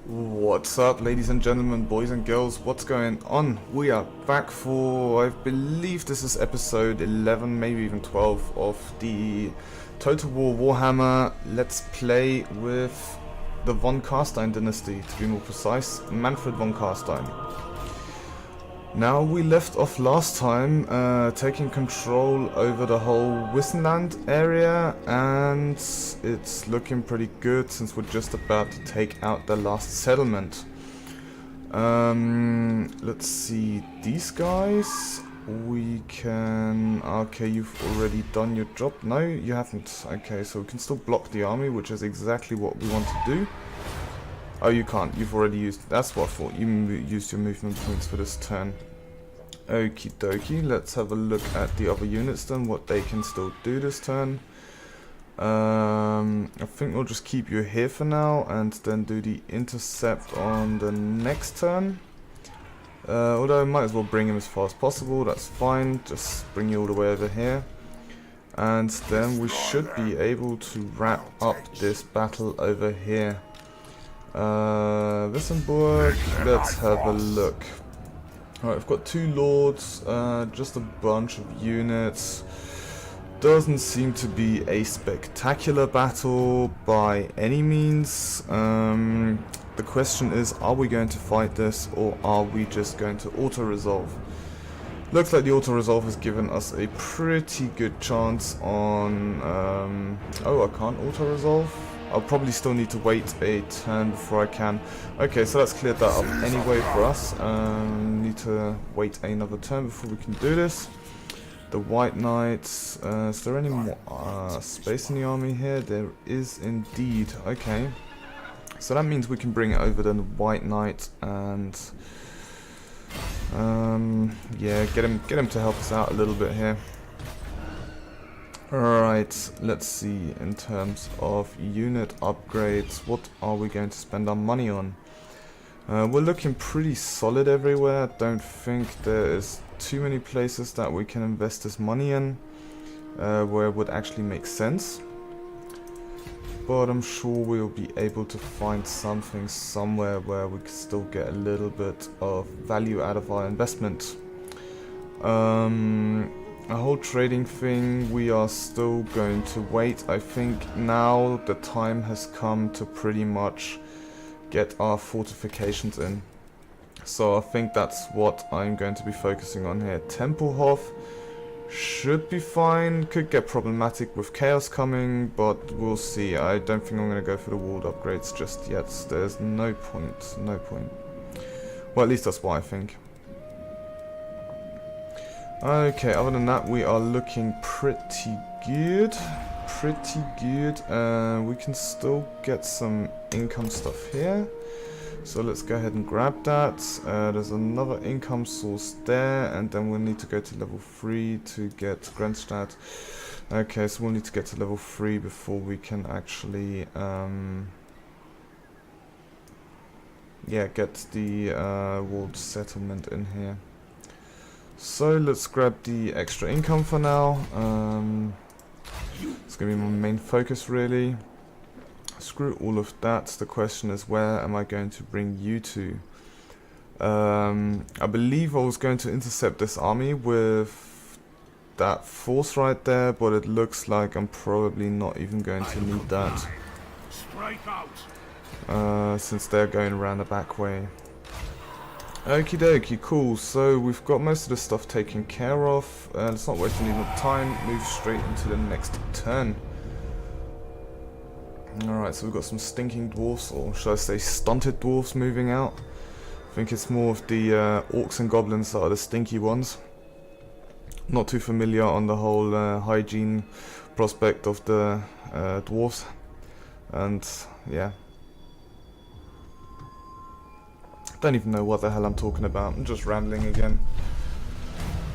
What's up, ladies and gentlemen, boys and girls, what's going on? We are back for, I believe this is episode 11, maybe even 12 of the Total War Warhammer Let's Play with the von Carstein dynasty, to be more precise, Manfred von Carstein. Now, we left off last time taking control over the whole Wissenland area, and it's looking pretty good since we're just about to take out the last settlement. Let's see, these guys, we can... Okay, you've already done your job. No, you haven't. Okay, so we can still block the army, which is exactly what we want to do. Oh, you can't. You've already used... That's what I thought. You used your movement points for this turn. Okie dokie. Let's have a look at the other units then, what they can still do this turn. I think we'll just keep you here for now and then do the intercept on the next turn. Although I might as well bring him as far as possible. That's fine. Just bring you all the way over here. And then we should be able to wrap up this battle over here. Wissenburg, let's have a look. Alright, I've got two lords, just a bunch of units. Doesn't seem to be a spectacular battle by any means. The question is, are we going to fight this or are we just going to auto-resolve? Looks like the auto-resolve has given us a pretty good chance on... oh, I can't auto-resolve? I'll probably still need to wait a turn before I can. Okay, so that's cleared that up anyway for us. Need to wait another turn before we can do this. The White Knights. Is there any more space in the army here? There is indeed. Okay. So that means we can bring it over to the White Knight and... yeah, get him to help us out a little bit here. Alright, let's see, in terms of unit upgrades, what are we going to spend our money on? We're looking pretty solid everywhere. Don't think there is too many places that we can invest this money in, where it would actually make sense. But I'm sure we'll be able to find something somewhere where we can still get a little bit of value out of our investment. A whole trading thing, we are still going to wait. I think now the time has come to pretty much get our fortifications in. So I think that's what I'm going to be focusing on here. Tempelhof should be fine, could get problematic with chaos coming, but we'll see. I don't think I'm going to go for the walled upgrades just yet. There's no point, no point. Well, at least that's what I think. Okay, other than that, we are looking pretty good. Pretty good. We can still get some income stuff here. So let's go ahead and grab that. There's another income source there, and then we'll need to go to level 3 to get Grenzstadt. Okay, so we'll need to get to level 3 before we can actually yeah, get the walled settlement in here. So let's grab the extra income for now. It's going to be my main focus really. Screw all of that. The question is, where am I going to bring you to? I believe I was going to intercept this army with that force right there, but it looks like I'm probably not even going to need that. Since they're going around the back way. Okie dokie, cool. So we've got most of the stuff taken care of. Let's not waste any more time. Move straight into the next turn. Alright, so we've got some stinking dwarfs, or should I say stunted dwarfs, moving out. I think it's more of the orcs and goblins that are the stinky ones. Not too familiar on the whole hygiene prospect of the dwarfs. And yeah. Don't even know what the hell I'm talking about. I'm just rambling again.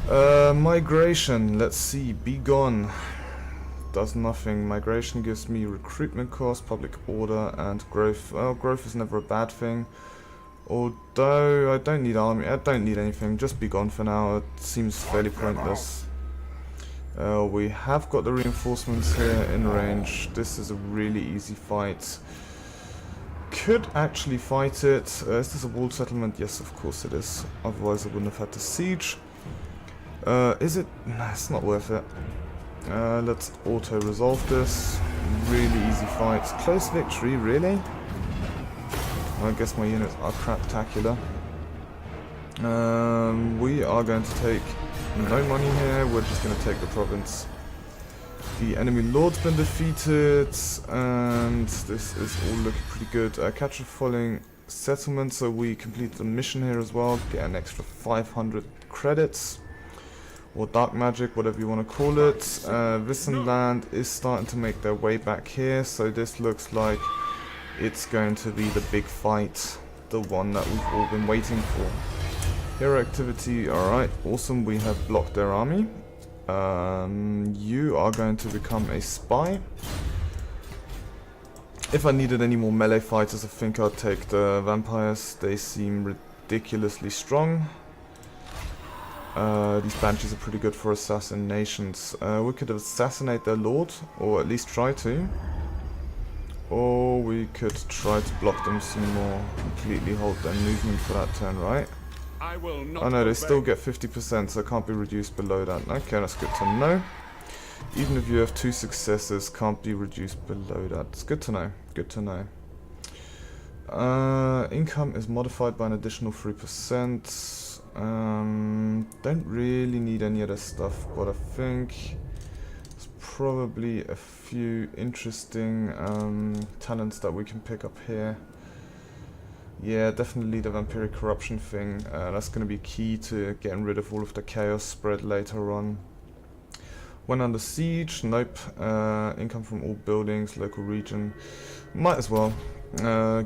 Migration. Let's see. Be gone. Does nothing. Migration gives me recruitment cost, public order, and growth. Well, growth is never a bad thing. Although I don't need army. I don't need anything. Just be gone for now. It seems fairly pointless. We have got the reinforcements here in range. This is a really easy fight. could actually fight it. Is this a walled settlement? Yes, of course it is. Otherwise I wouldn't have had to siege. Is it? Nah, it's not worth it. Let's auto-resolve this. Really easy fight. Close victory, really? I guess my units are craptacular. We are going to take no money here. We're just going to take the province. The enemy lord's been defeated, and this is all looking pretty good. Capture falling settlement, so we complete the mission here as well. Get an extra 500 credits. Or dark magic, whatever you want to call it. Wissenland is starting to make their way back here, so this looks like it's going to be the big fight, the one that we've all been waiting for. Hero activity, alright, awesome, we have blocked their army. You are going to become a spy. If I needed any more melee fighters, I think I'd take the vampires. They seem ridiculously strong. These banshees are pretty good for assassinations. We could assassinate their lord, or at least try to. Or we could try to block them some more. Completely hold their movement for that turn, right? Oh no, they still get 50%, so it can't be reduced below that. Okay, that's good to know. Even if you have 2 successes, can't be reduced below that. It's good to know. Good to know. Income is modified by an additional 3%. Don't really need any of this stuff, but I think there's probably a few interesting talents that we can pick up here. Yeah, definitely the vampiric corruption thing. That's going to be key to getting rid of all of the chaos spread later on. When under siege, nope. Income from all buildings, local region. Might as well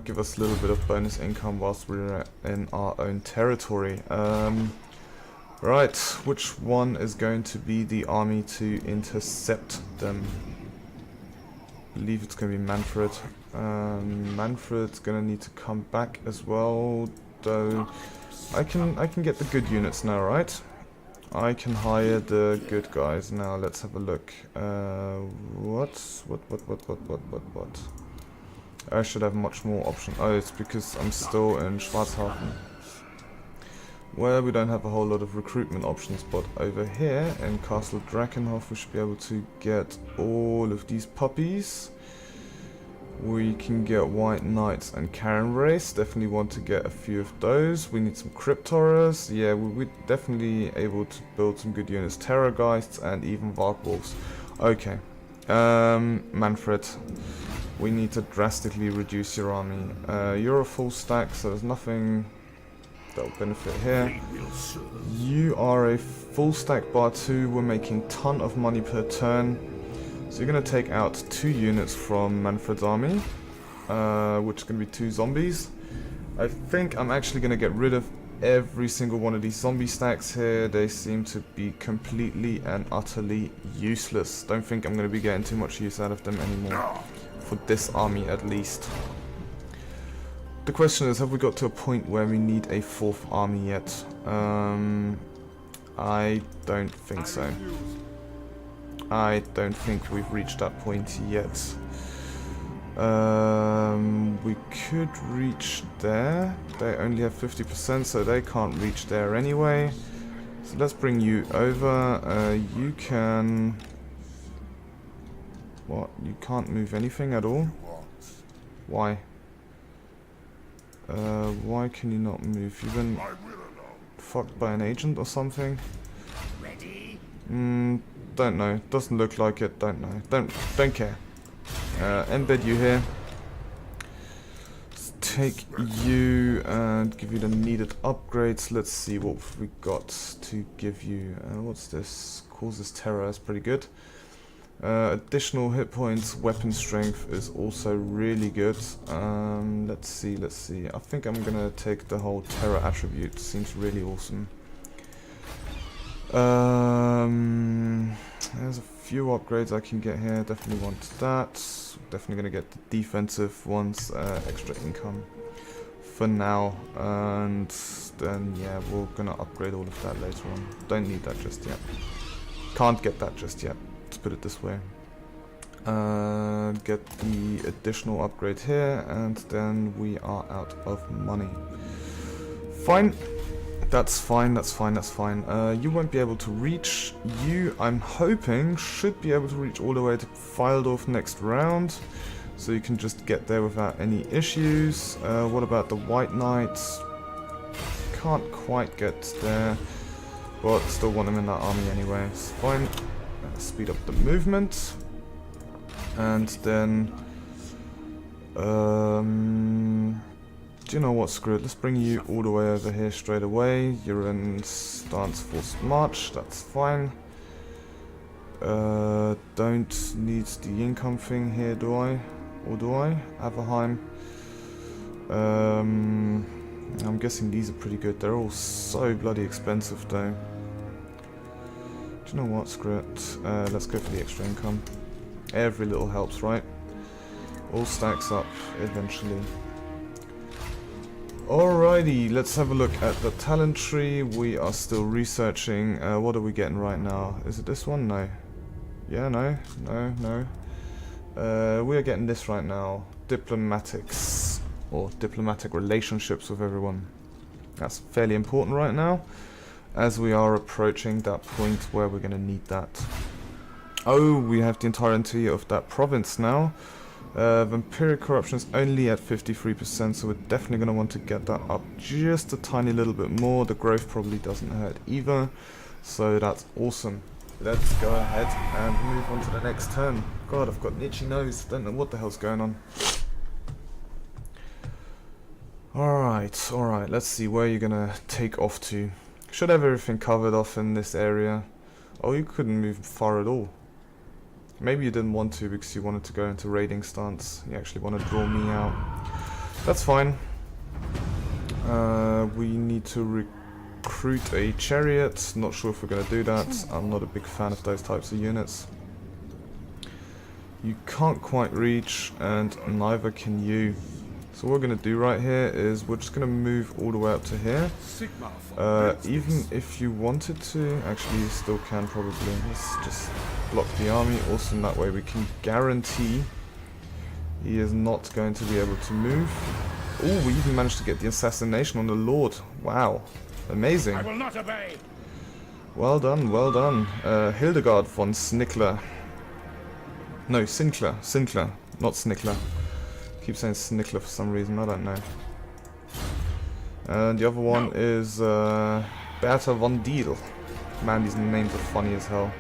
give us a little bit of bonus income whilst we're in our own territory. Right, which one is going to be the army to intercept them? I believe it's going to be Manfred. Manfred's going to need to come back as well, though I can get the good units now, right? I can hire the good guys now. Let's have a look. What? I should have much more options. Oh, it's because I'm still in Schwarzhafen. Well, we don't have a whole lot of recruitment options, but over here in Castle Drakenhof we should be able to get all of these puppies. We can get White Knights and Karen Race. Definitely want to get a few of those. We need some Crypt Horrors. Yeah, we're definitely able to build some good units. Terrorgeists and even Varkwolves. Okay. Manfred. We need to drastically reduce your army. You're a full stack, so there's nothing that will benefit here. You are a full stack bar 2. We're making ton of money per turn. So you're going to take out 2 units from Manfred's army, which is going to be 2 zombies. I think I'm actually going to get rid of every single one of these zombie stacks here. They seem to be completely and utterly useless. Don't think I'm going to be getting too much use out of them anymore. For this army at least. The question is, have we got to a point where we need a 4th army yet? I don't think so. I don't think we've reached that point yet. We could reach there. They only have 50%, so they can't reach there anyway. So let's bring you over. You can... What? You can't move anything at all? Why? Why can you not move? You've been fucked by an agent or something? Don't know. Doesn't look like it. Don't know. Don't care. Embed you here. Let's take you and give you the needed upgrades. Let's see what we got to give you. What's this? Causes terror. That's pretty good. Additional hit points, weapon strength is also really good. Let's see. I think I'm gonna take the whole terror attribute. Seems really awesome. There's a few upgrades I can get here. Definitely want that. Definitely gonna get the defensive ones. Extra income for now, and then yeah, we're gonna upgrade all of that later on. Don't need that just yet. Can't get that just yet. Let's put it this way. Get the additional upgrade here, and then we are out of money. Fine. That's fine, that's fine, that's fine. You won't be able to reach. You, I'm hoping, should be able to reach all the way to Fildorf next round. So you can just get there without any issues. What about the White Knights? Can't quite get there, but still want them in that army anyway. It's fine. Speed up the movement. And then... do you know what, screw it, let's bring you all the way over here straight away. You're in stance forced march, that's fine. Don't need the income thing here, do I? Or do I? Averheim. I'm guessing these are pretty good. They're all so bloody expensive though. Do you know what, screw it. Let's go for the extra income. Every little helps, right? All stacks up eventually. Alrighty, let's have a look at the talent tree. We are still researching. What are we getting right now? Is it this one? No. Yeah, no. We are getting this right now. Diplomatics. Or diplomatic relationships with everyone. That's fairly important right now, as we are approaching that point where we're going to need that. Oh, we have the entirety of that province now. Vampiric corruption is only at 53%, so we're definitely going to want to get that up just a tiny little bit more. The growth probably doesn't hurt either, so that's awesome. Let's go ahead and move on to the next turn. God, I've got an itchy nose. Don't know what the hell's going on. Alright, let's see where you're going to take off to. Should have everything covered off in this area. Oh, you couldn't move far at all. Maybe you didn't want to because you wanted to go into raiding stance. You actually want to draw me out. That's fine. We need to recruit a chariot. Not sure if we're going to do that. I'm not a big fan of those types of units. You can't quite reach, and neither can you. So what we're going to do right here is we're just going to move all the way up to here. Even if you wanted to, actually you still can probably. Let's just block the army. Also, that way we can guarantee he is not going to be able to move. Oh, we even managed to get the assassination on the Lord. Wow. Amazing. I will not obey. Well done, well done. Hildegard von Snickler. No, Sinclair, not Snickler. Keep saying Snickler for some reason, I don't know. And the other one is Bertha von Deal. Man, these names are funny as hell.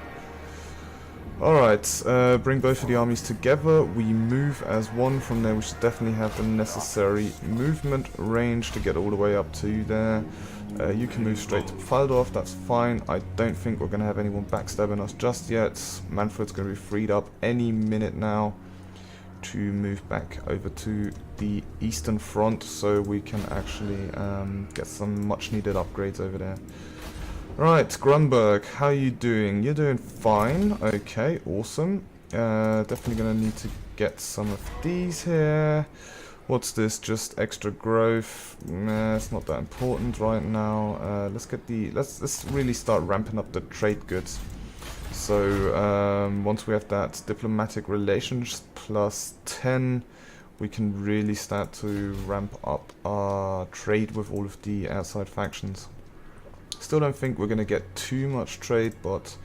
Alright, bring both of the armies together. We move as one. From there we should definitely have the necessary movement range to get all the way up to there. You can move straight to Faldorf, that's fine. I don't think we're going to have anyone backstabbing us just yet. Manfred's going to be freed up any minute now to move back over to the Eastern Front, so we can actually get some much needed upgrades over there. Right, Grunberg, how are you doing? You're doing fine. Okay, awesome. Definitely gonna need to get some of these here. What's this? Just extra growth. Nah, it's not that important right now. Let's get the let's really start ramping up the trade goods. So once we have that diplomatic relations plus 10, we can really start to ramp up our trade with all of the outside factions. Still don't think we're going to get too much trade, but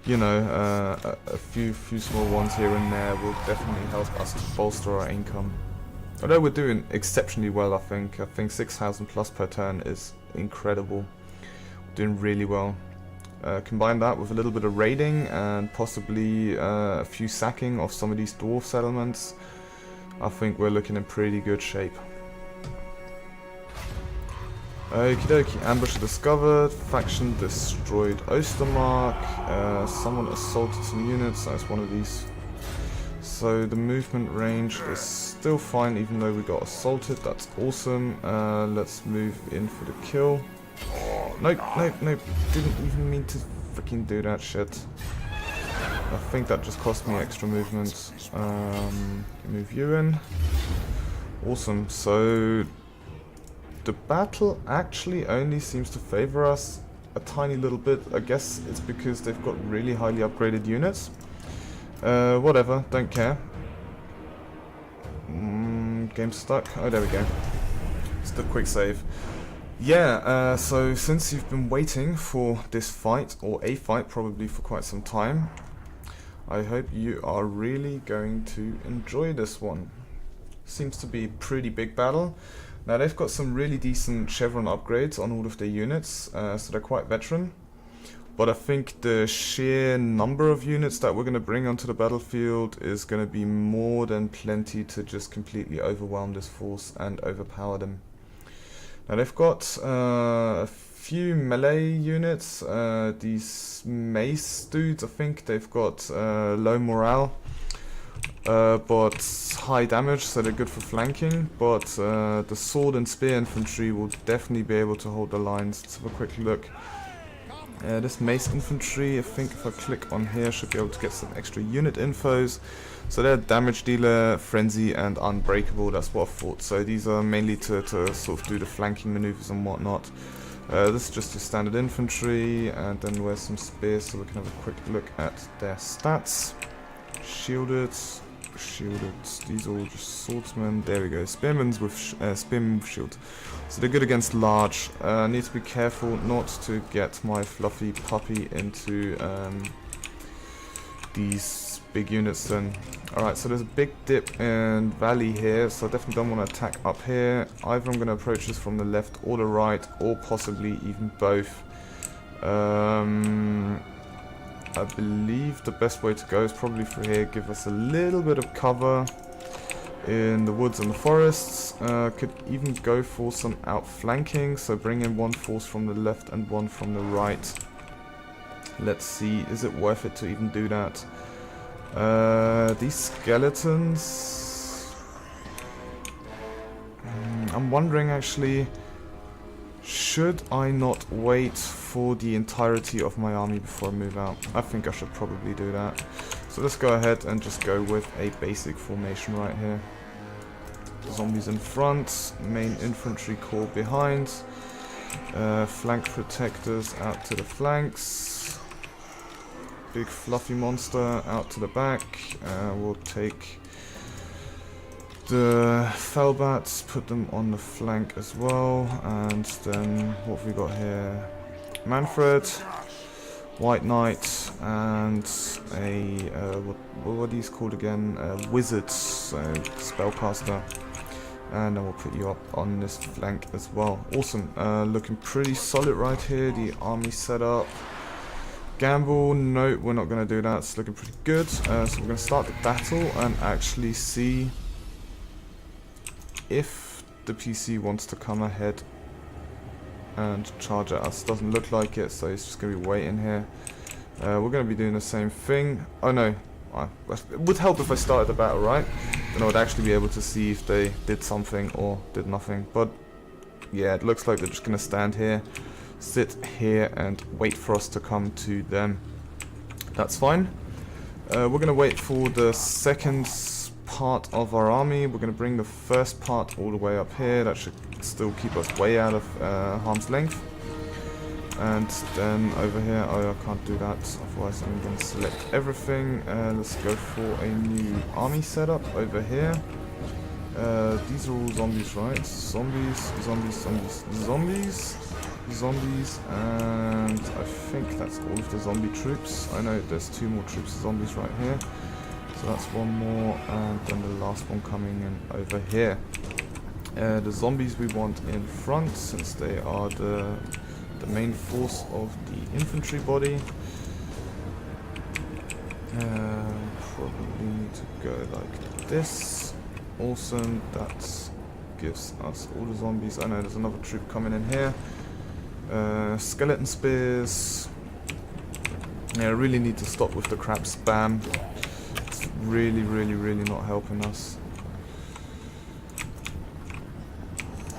you know, a few small ones here and there will definitely help us to bolster our income. Although we're doing exceptionally well, I think 6,000 plus per turn is incredible. We're doing really well. Combine that with a little bit of raiding and possibly a few sacking of some of these dwarf settlements, I think we're looking in pretty good shape. Okie dokie, ambush discovered, faction destroyed Ostermark, someone assaulted some units, that's one of these. So the movement range is still fine even though we got assaulted, that's awesome. Let's move in for the kill. Nope, didn't even mean to freaking do that shit. I think that just cost me extra movement. Move you in. Awesome, so the battle actually only seems to favor us a tiny little bit. I guess it's because they've got really highly upgraded units. Whatever, don't care. Game's stuck. Oh, there we go. Just a quick save. Yeah, so since you've been waiting for this fight, or a fight probably for quite some time, I hope you are really going to enjoy this one. Seems to be a pretty big battle. Now they've got some really decent chevron upgrades on all of their units, so they're quite veteran. But I think the sheer number of units that we're going to bring onto the battlefield is going to be more than plenty to just completely overwhelm this force and overpower them. Now they've got a few melee units, these mace dudes. I think they've got low morale, but high damage, so they're good for flanking. But the sword and spear infantry will definitely be able to hold the lines. Let's have a quick look. This mace infantry, I think if I click on here, should be able to get some extra unit infos. So they're damage dealer, frenzy, and unbreakable. That's what I thought. So these are mainly to sort of do the flanking maneuvers and whatnot. This is just your standard infantry, and then there's some spears, so we can have a quick look at their stats. Shielded. These are all just swordsmen. There we go. Spearmen with shield. So they're good against large. Need to be careful not to get my fluffy puppy into these big units then. Alright, so there's a big dip and valley here, so I definitely don't want to attack up here. Either I'm going to approach this from the left or the right, or possibly even both. I believe the best way to go is probably through here, give us a little bit of cover in the woods and the forests. Could even go for some outflanking, so bring in one force from the left and one from the right. Let's see, is it worth it to even do that? These skeletons... I'm wondering actually, should I not wait for the entirety of my army before I move out? I think I should probably do that. So let's go ahead and just go with a basic formation right here. Zombies in front, main infantry corps behind, flank protectors out to the flanks, big fluffy monster out to the back. We'll take the Felbats, put them on the flank as well, and then what have we got here? Manfred, White Knight, and a what are these called again? Wizards, so spellcaster. And then we'll put you up on this flank as well. Awesome, looking pretty solid right here. The army setup. Gamble, no, we're not going to do that. It's looking pretty good. So we're going to start the battle and actually see if the PC wants to come ahead and charge at us. Doesn't look like it, so he's just going to be waiting here. We're going to be doing the same thing. Oh no, it would help if I started the battle, right? Then I would actually be able to see if they did something or did nothing. But yeah, it looks like they're just going to stand here, sit here, and wait for us to come to them. That's fine. We're going to wait for the second part of our army. We're going to bring the first part all the way up here. That should still keep us way out of harm's length. And then over here, oh, I can't do that, otherwise I'm going to select everything. Let's go for a new army setup over here. These are all zombies, right? Zombies, and I think that's all of the zombie troops. I know there's 2 more troops of zombies right here. So that's 1 more, and then the last one coming in over here. The zombies we want in front, since they are the main force of the infantry body. Probably need to go like this. Awesome, that gives us all the zombies. I know there's another troop coming in here. Skeleton spears. Yeah, I really need to stop with the crap spam. It's really not helping us.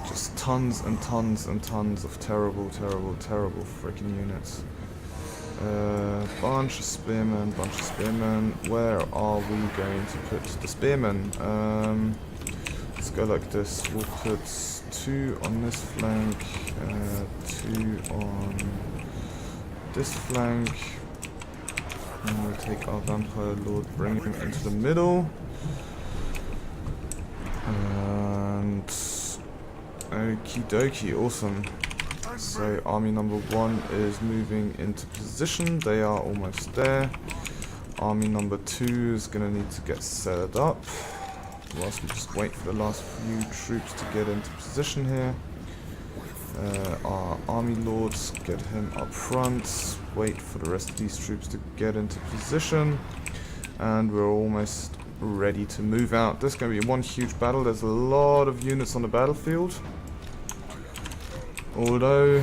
Just tons and tons and tons of terrible freaking units. Bunch of spearmen. Where are we going to put the spearmen? Let's go like this. We'll put 2 on this flank, 2 on this flank. And we'll take our Vampire Lord, bring him into the middle. And okie dokie, awesome. So army number 1 is moving into position. They are almost there. Army number 2 is gonna need to get set up. Whilst we just wait for the last few troops to get into position here. Our army lords, get him up front. Wait for the rest of these troops to get into position. And we're almost ready to move out. This is going to be one huge battle. There's a lot of units on the battlefield. Although,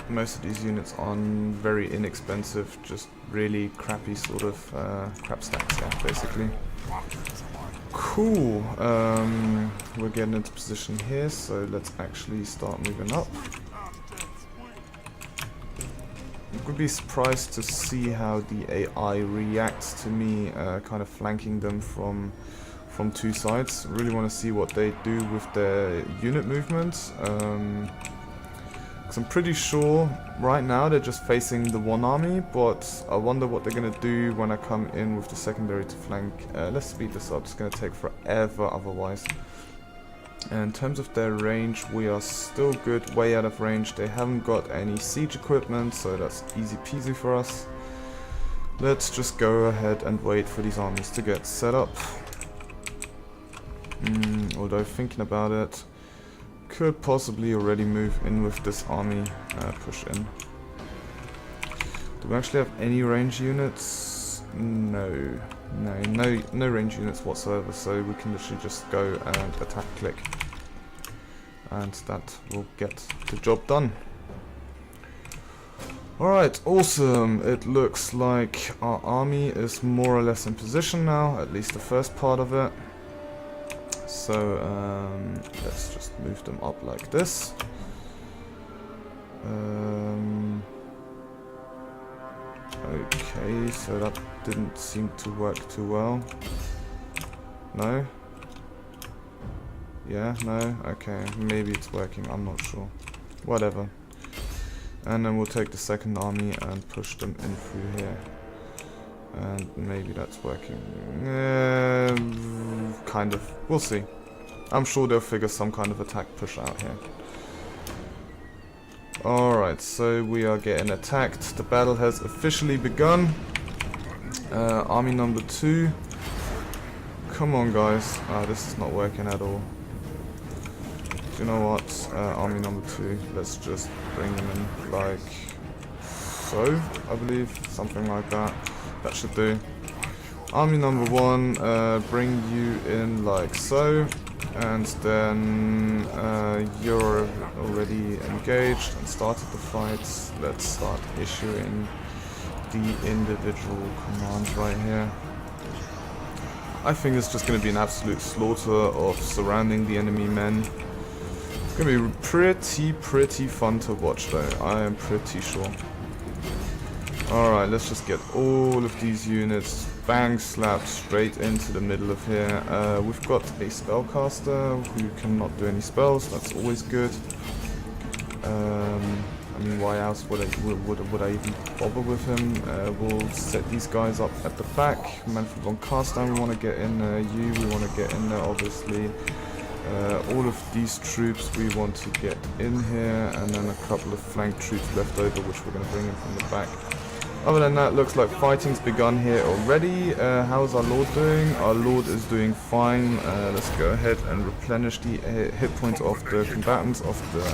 most of these units are very inexpensive, just really crappy sort of crap stacks, yeah, basically. Cool. We're getting into position here, so let's actually start moving up. I would be surprised to see how the AI reacts to me kind of flanking them from two sides. Really want to see what they do with their unit movements. I'm pretty sure right now they're just facing the one army, but I wonder what they're going to do when I come in with the secondary to flank. Let's speed this up, it's going to take forever otherwise. In terms of their range, we are still good, way out of range. They haven't got any siege equipment, so that's easy peasy for us. Let's just go ahead and wait for these armies to get set up. Although thinking about it, could possibly already move in with this army, push in. Do we actually have any range units? No range units whatsoever, so we can literally just go and attack click. And that will get the job done. Alright, awesome. It looks like our army is more or less in position now, at least the first part of it. So let's just move them up like this. Okay, so that didn't seem to work too well. No? Yeah, no? Okay, maybe it's working, I'm not sure. Whatever. And then we'll take the second army and push them in through here. And maybe that's working. Kind of. We'll see. I'm sure they'll figure some kind of attack push out here. Alright, so we are getting attacked. The battle has officially begun. Army number 2. Come on, guys. This is not working at all. Do you know what? Army number 2. Let's just bring them in like so, I believe. Something like that. That should do. Army number 1, bring you in like so, and then you're already engaged and started the fight. Let's start issuing the individual commands right here. I think it's just going to be an absolute slaughter of surrounding the enemy men. It's going to be pretty fun to watch though, I am pretty sure. Alright, let's just get all of these units bang slapped straight into the middle of here. We've got a spellcaster who cannot do any spells, that's always good. I mean, why else would I even bother with him? We'll set these guys up at the back. Manfred von Carstein, we want to get in there. We want to get in there, obviously. All of these troops we want to get in here, and then a couple of flank troops left over, which we're going to bring in from the back. Other than that, looks like fighting's begun here already. How's our Lord doing? Our Lord is doing fine. Let's go ahead and replenish the hit points of the combatants of the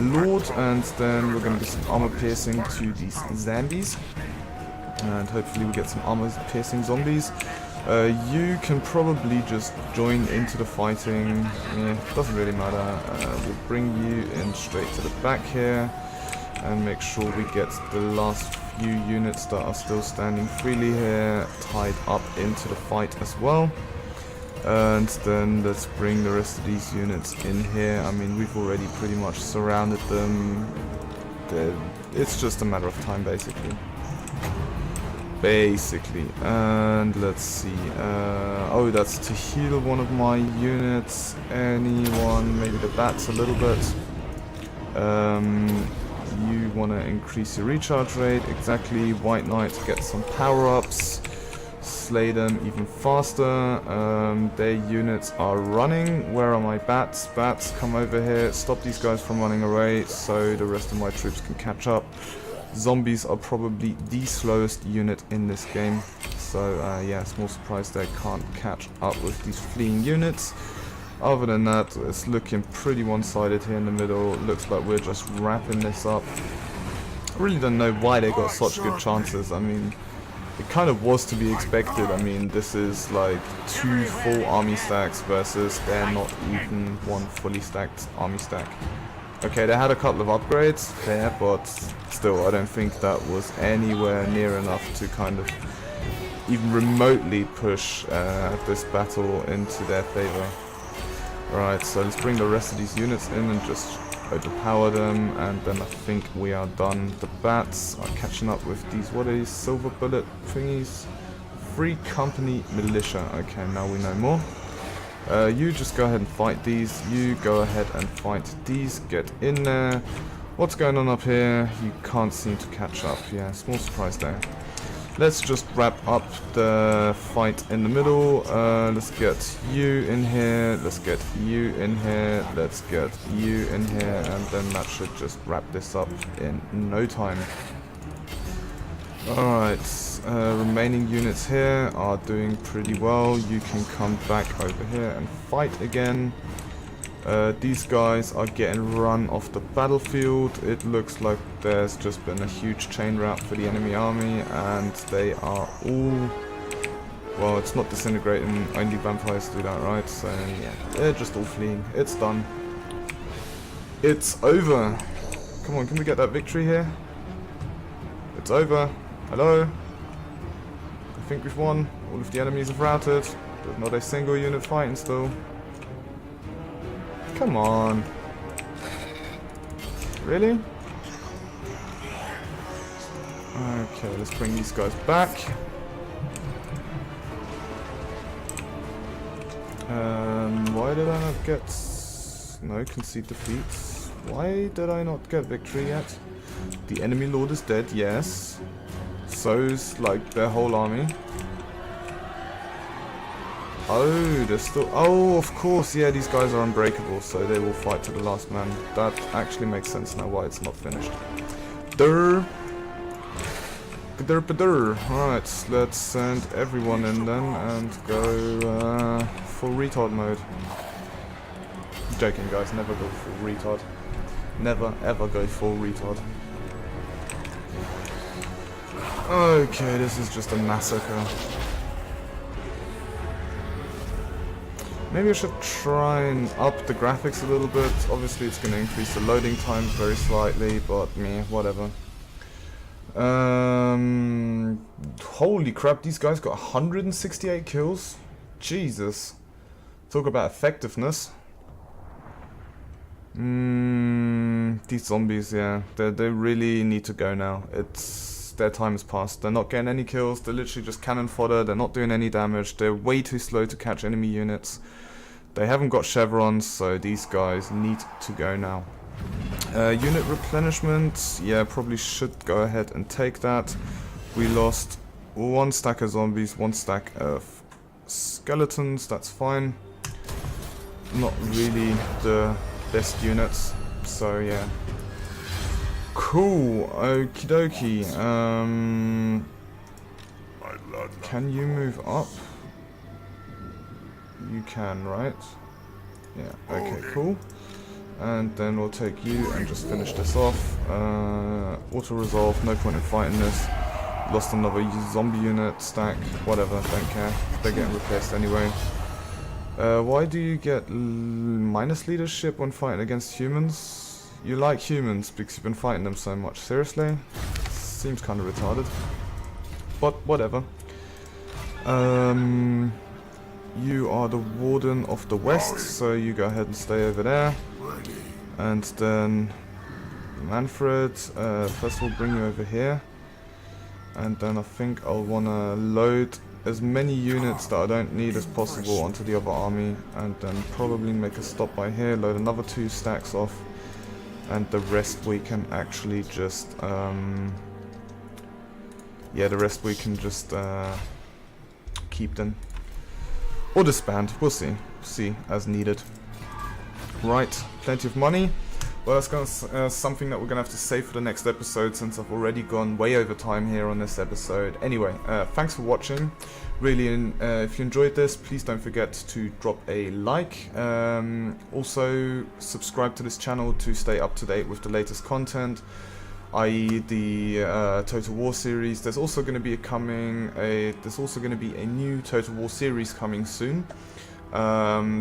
Lord, and then we're going to get some armor piercing to these zombies. And hopefully we get some armor piercing zombies. You can probably just join into the fighting. Yeah, doesn't really matter. We'll bring you in straight to the back here and make sure we get the last few units that are still standing freely here tied up into the fight as well. And then let's bring the rest of these units in here. I mean, we've already pretty much surrounded them. It's just a matter of time, basically. And let's see. Oh, that's to heal one of my units. Anyone? Maybe the bats a little bit. You want to increase your recharge rate. Exactly. White Knight, get some power-ups. Slay them even faster. Their units are running. Where are my bats? Bats, come over here. Stop these guys from running away so the rest of my troops can catch up. Zombies are probably the slowest unit in this game. So yeah, small surprise they can't catch up with these fleeing units. Other than that, it's looking pretty one-sided here in the middle. Looks like we're just wrapping this up. I really don't know why they got such good chances. I mean, it kind of was to be expected. I mean, this is like 2 full army stacks versus they're not even 1 fully stacked army stack. Okay, they had a couple of upgrades there, but still, I don't think that was anywhere near enough to kind of even remotely push this battle into their favor. Alright, so let's bring the rest of these units in and just overpower them, and then I think we are done. The bats are catching up with these, what are these, silver bullet thingies? Free company militia. Okay, now we know more. You just go ahead and fight these. You go ahead and fight these. Get in there. What's going on up here? You can't seem to catch up. Yeah, small surprise there. Let's just wrap up the fight in the middle. Let's get you in here. Let's get you in here. Let's get you in here. And then that should just wrap this up in no time. Alright, remaining units here are doing pretty well. You can come back over here and fight again. These guys are getting run off the battlefield. It looks like there's just been a huge chain rout for the enemy army, and they are all... Well, it's not disintegrating, only vampires do that, right? So yeah, they're just all fleeing. It's done. It's over. Come on, can we get that victory here? It's over. Hello? I think we've won. All of the enemies have routed. There's not a single unit fighting still. Come on. Really? Okay, let's bring these guys back. Why did I not get... No, concede defeats. Why did I not get victory yet? The enemy lord is dead, yes. So's like their whole army. Oh, they're still... Oh, of course, yeah, these guys are unbreakable, so they will fight to the last man. That actually makes sense now why it's not finished. Alright, let's send everyone in then and go full retard mode. I'm joking, guys, never go full retard. Never ever go full retard. Okay, this is just a massacre. Maybe I should try and up the graphics a little bit. Obviously it's going to increase the loading times very slightly, but meh, whatever. Holy crap, these guys got 168 kills? Jesus. Talk about effectiveness. These zombies, yeah, they really need to go now. Their time has passed. They're not getting any kills. They're literally just cannon fodder. They're not doing any damage. They're way too slow to catch enemy units. They haven't got chevrons, so these guys need to go now. Unit replenishment. Yeah, probably should go ahead and take that. We lost 1 stack of zombies, 1 stack of skeletons. That's fine. Not really the best units. So yeah. Cool, okie dokie. Can you move up? You can, right? Yeah, okay, cool. And then we'll take you and just finish this off. Auto-resolve, no point in fighting this. Lost another zombie unit, stack, whatever, don't care. They're getting replaced anyway. Why do you get minus leadership when fighting against humans? You like humans because you've been fighting them so much. Seriously? Seems kind of retarded. But whatever. You are the Warden of the West, so you go ahead and stay over there. And then Manfred, first we'll bring you over here. And then I think I'll want to load as many units that I don't need as possible onto the other army. And then probably make a stop by here, load another 2 stacks off. and the rest we can actually just yeah, the rest we can just keep then, or disband. We'll see as needed. Right, plenty of money. Well, that's gonna, something that we're gonna have to save for the next episode, since I've already gone way over time here on this episode. Anyway, thanks for watching. Really, if you enjoyed this, please don't forget to drop a like. Also, subscribe to this channel to stay up to date with the latest content, i.e. the Total War series. There's also going to be a new Total War series coming soon.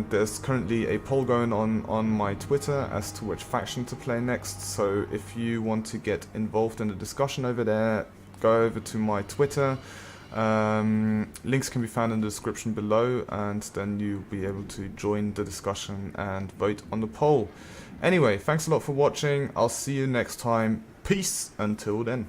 There's currently a poll going on my Twitter as to which faction to play next, so if you want to get involved in the discussion over there, go over to my Twitter. Links can be found in the description below, and then you'll be able to join the discussion and vote on the poll. Anyway, thanks a lot for watching. I'll see you next time. Peace until then.